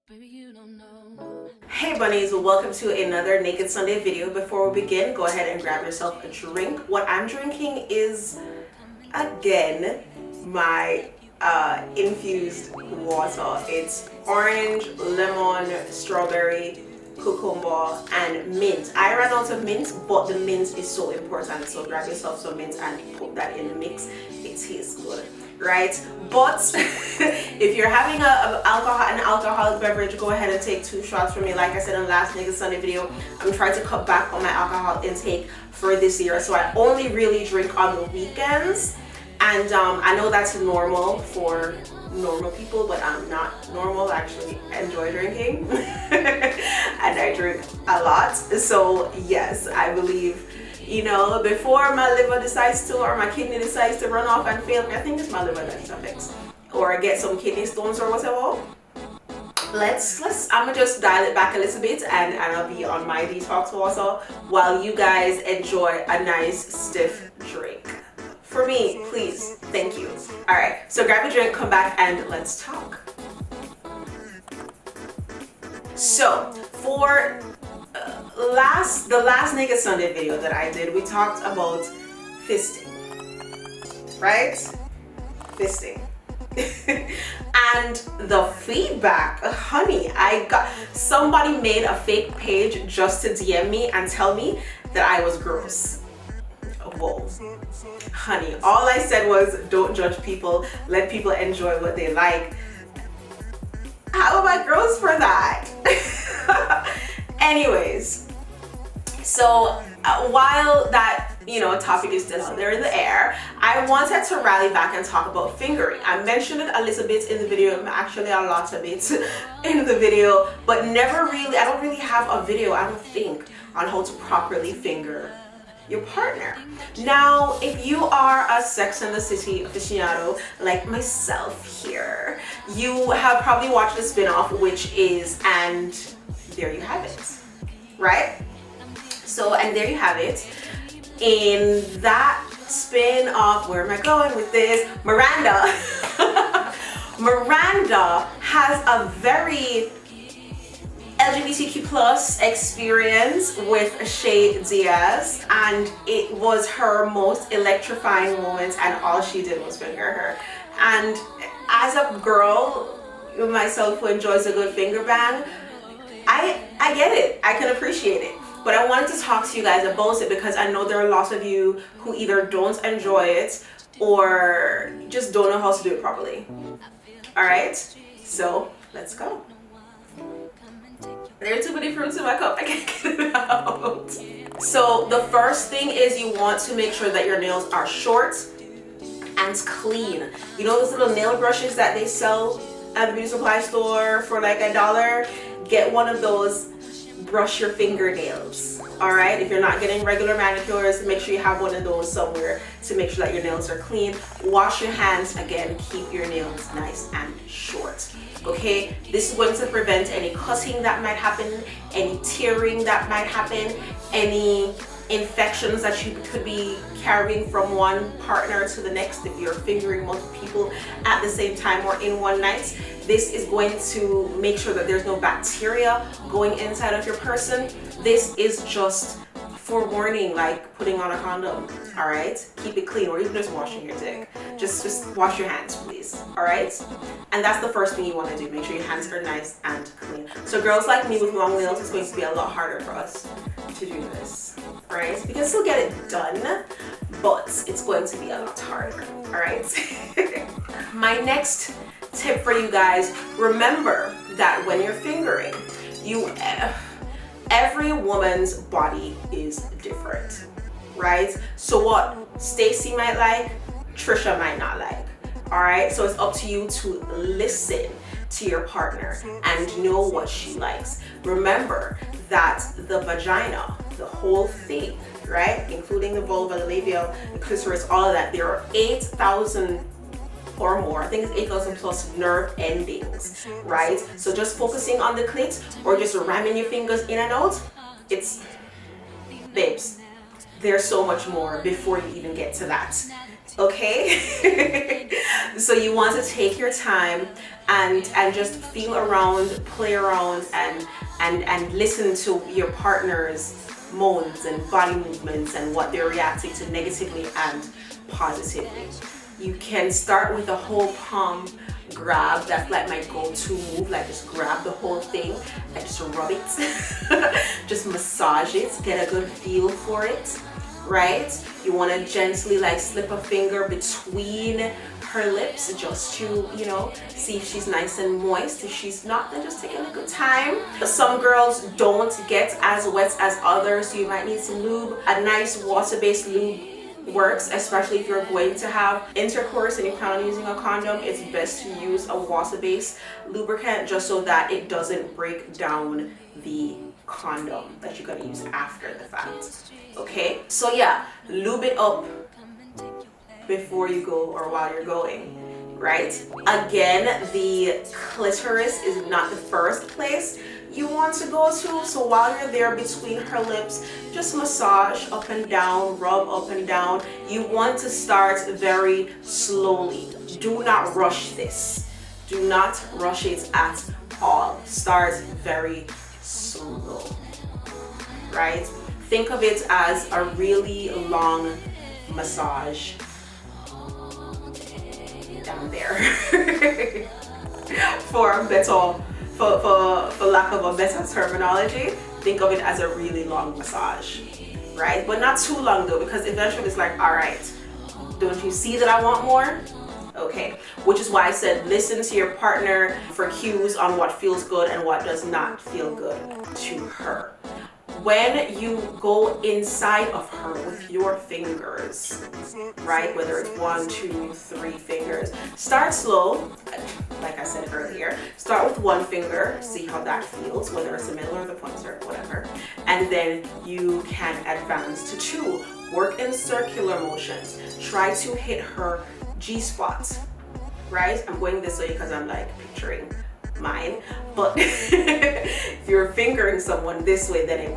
Hey bunnies, welcome to another Naked Sunday video. Before we begin, go ahead and grab yourself a drink. What I'm drinking is, again, my infused water. It's orange, lemon, strawberry, cucumber, and mint. I ran out of mint, but the mint is so important, so grab yourself some mint and put that in the mix. It tastes good, right? But if you're having an alcoholic beverage, go ahead and take 2 shots from me. Like I said in the last Naked Sunday video, I'm trying to cut back on my alcohol intake for this year, so I only really drink on the weekends. And I know that's normal for normal people, but I'm not normal. I actually enjoy drinking and I drink a lot. So yes, I believe, you know, before my liver decides to, or my kidney decides to run off and fail me, I think it's my liver that's a fix, or get some kidney stones or whatever. I'm gonna just dial it back a little bit, and I'll be on my detox water while you guys enjoy a nice stiff drink. For me, please, thank you. All right, so grab a drink, come back, and let's talk. So for the last Naked Sunday video that I did, we talked about fisting, right? Fisting. And the feedback, honey, I got somebody made a fake page just to DM me and tell me that I was gross. Whoa, honey, all I said was don't judge people, let people enjoy what they like. How am I gross for that? Anyways, so while that, you know, topic is still out there in the air, I wanted to rally back and talk about fingering. I mentioned it a little bit in the video, actually a lot of it in the video, but I don't really have a video, I don't think, on how to properly finger your partner. Now, if you are a Sex and the City aficionado like myself here, you have probably watched the spin-off, which is And There You Have It, right? So, and there you have it. In that spin-off, where am I going with this? Miranda. Miranda has a very LGBTQ plus experience with Shay Diaz, and it was her most electrifying moment, and all she did was finger her. And as a girl myself who enjoys a good finger bang, I get it, I can appreciate it. But I wanted to talk to you guys about it because I know there are lots of you who either don't enjoy it or just don't know how to do it properly. All right, so let's go. There are too many fruits in my cup, I can't get it out. So the first thing is you want to make sure that your nails are short and clean. You know those little nail brushes that they sell at the beauty supply store for like $1? Get one of those, brush your fingernails. All right, if you're not getting regular manicures, make sure you have one of those somewhere to make sure that your nails are clean. Wash your hands, again, keep your nails nice and short. Okay, this is going to prevent any cutting that might happen, any tearing that might happen, any infections that you could be carrying from one partner to the next if you're fingering multiple people at the same time or in one night. This is going to make sure that there's no bacteria going inside of your person. This is just forewarning, like putting on a condom. All right, keep it clean, or even just washing your dick. Just wash your hands, please. All right, and that's the first thing you want to do. Make sure your hands are nice and clean. So girls like me with long nails, it's going to be a lot harder for us to do this. All right, we can still get it done, but it's going to be a lot harder. All right. My next tip for you guys: remember that when you're fingering, every woman's body is different, right? So what Stacy might like, Trisha might not like. All right, so it's up to you to listen to your partner and know what she likes. Remember that the vagina, the whole thing, right, including the vulva, the labia, the clitoris, all of that, there are 8,000 or more, I think it's 8,000 plus nerve endings, right? So just focusing on the clit or just ramming your fingers in and out, it's, babes, there's so much more before you even get to that. Okay? So you want to take your time and just feel around, play around, and listen to your partner's moans and body movements and what they're reacting to negatively and positively. You can start with a whole palm grab. That's like my go-to move. Like just grab the whole thing and just rub it. Just massage it, get a good feel for it, right? You want to gently like slip a finger between her lips just to, you know, see if she's nice and moist. If she's not, then just taking a good time. Some girls don't get as wet as others, so you might need some lube. A nice water-based lube works, especially if you're going to have intercourse and you plan on using a condom. It's best to use a water-based lubricant just so that it doesn't break down the condom that you're going to use after the fact. Okay, so yeah, lube it up before you go or while you're going, right? Again, the clitoris is not the first place you want to go to, so while you're there between her lips, just massage up and down, rub up and down. You want to start very slowly. Do not rush this. Do not rush it at all. Start very slow, right? Think of it as a really long massage down there. For lack of a better terminology, think of it as a really long massage, right? But not too long though, because eventually it's like, all right, don't you see that I want more? Okay, which is why I said listen to your partner for cues on what feels good and what does not feel good to her. When you go inside of her with your fingers, right, whether it's 1, 2, 3 fingers, start slow. Like I said earlier, start with 1 finger, see how that feels, whether it's the middle or the pointer, whatever, and then you can advance to 2. Work in circular motions. Try to hit her G-spot, right? I'm going this way because I'm like picturing mine, but if you're fingering someone this way, then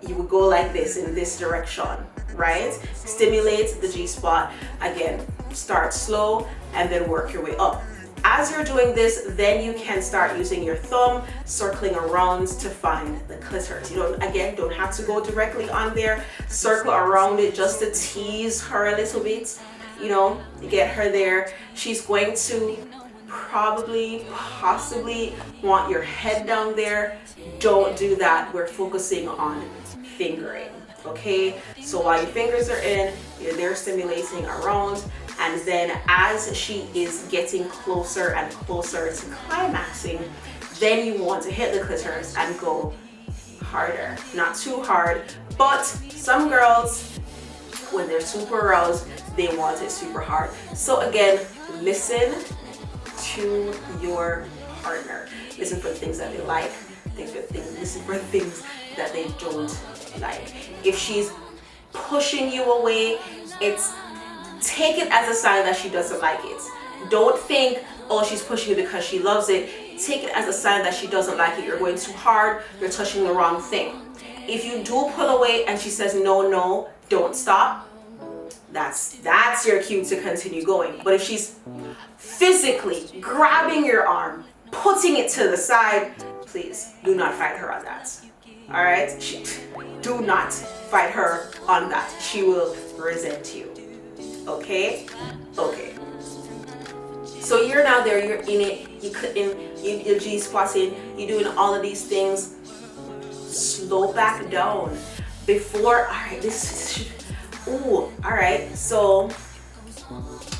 you would go like this in this direction, right? Stimulate the G-spot. Again, start slow and then work your way up. As you're doing this, then you can start using your thumb, circling around to find the clitoris. You don't have to go directly on there. Circle around it just to tease her a little bit, you know, get her there. She's going to possibly want your head down there. Don't do that. We're focusing on fingering, okay? So while your fingers are in, you're there stimulating around, and then as she is getting closer and closer to climaxing, then you want to hit the clitoris and go harder. Not too hard, but some girls, when they're super aroused, they want it super hard. So again, listen to your partner. Listen for the things that they like, listen for the things that they don't like. If she's pushing you away, take it as a sign that she doesn't like it. Don't think, oh, she's pushing you because she loves it. Take it as a sign that she doesn't like it. You're going too hard, you're touching the wrong thing. If you do pull away and she says no, don't stop, that's your cue to continue going. But if she's physically grabbing your arm, putting it to the side, please do not fight her on that. All right? Do not fight her on that. She will resent you. Okay? Okay. So you're now there, you're in it, you're G-spotting, you're doing all of these things. Slow back down. Before, all right, all right, so,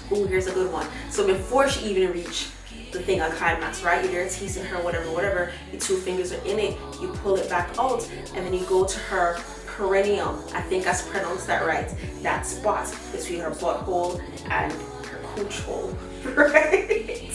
here's a good one. So before she even reached the thing on climax, right, you're there teasing her, whatever, your 2 fingers are in it, you pull it back out, and then you go to her perineum. I think I pronounced that right. That spot between her butthole and her cooch hole, right?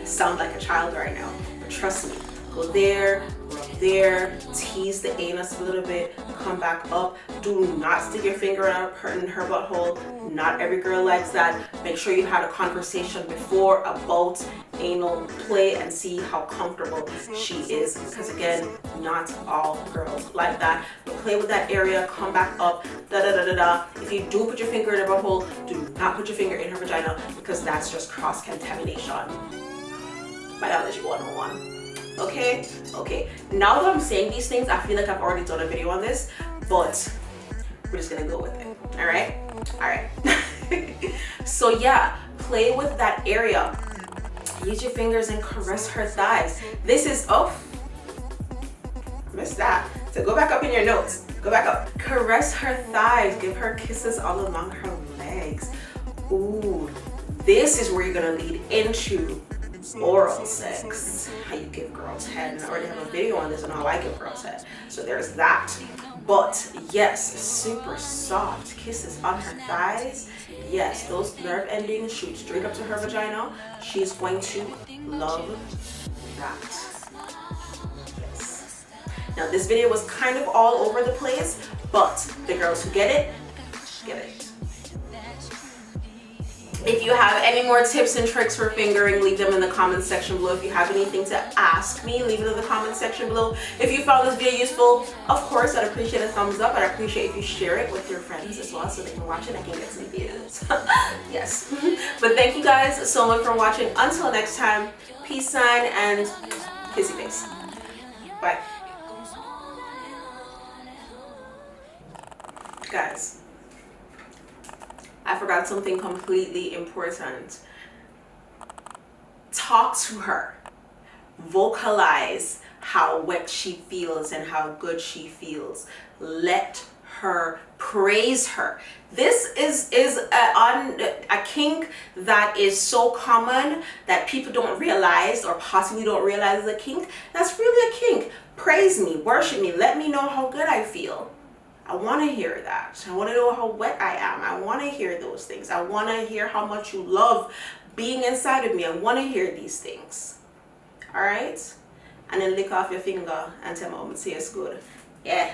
Sound like a child right now, but trust me. Go there, rub there, tease the anus a little bit, come back up. Do not stick your finger in her butthole. Not every girl likes that. Make sure you had a conversation before about anal play and see how comfortable she is, because again, not all girls like that. But play with that area, come back up, da da da da da. If you do put your finger in her butthole, do not put your finger in her vagina, because that's just cross contamination. Biology 101. Okay, now that I'm saying these things, I feel like I've already done a video on this, but we're just gonna go with it. All right. So yeah, play with that area. Use your fingers and caress her thighs. This is, oh, missed that. So go back up in your notes. Go back up. Caress her thighs. Give her kisses all along her legs. Ooh, this is where you're gonna lead into oral sex. How you give girls head. And I already have a video on this on how I give girls head. So there's that. But yes, super soft kisses on her thighs. Yes, those nerve endings shoot straight up to her vagina. She's going to love that. Yes. Now this video was kind of all over the place, but the girls who get it, get it. If you have any more tips and tricks for fingering, leave them in the comment section below. If you have anything to ask me, leave it in the comment section below. If you found this video useful, of course, I'd appreciate a thumbs up. I'd appreciate if you share it with your friends as well, so they can watch it and can get some views. Yes. But thank you guys so much for watching. Until next time, peace sign and kissy face. Bye. Guys, I forgot something completely important. Talk to her. Vocalize how wet she feels and how good she feels. Let her praise her. This is a kink that is so common that people don't realize, or possibly don't realize is a kink. That's really a kink. Praise me, worship me, let me know how good I feel. I want to hear that. I want to know how wet I am. I want to hear those things. I want to hear how much you love being inside of me. I want to hear these things. All right? And then lick off your finger and tell me, "Oh, it tastes good." Yeah.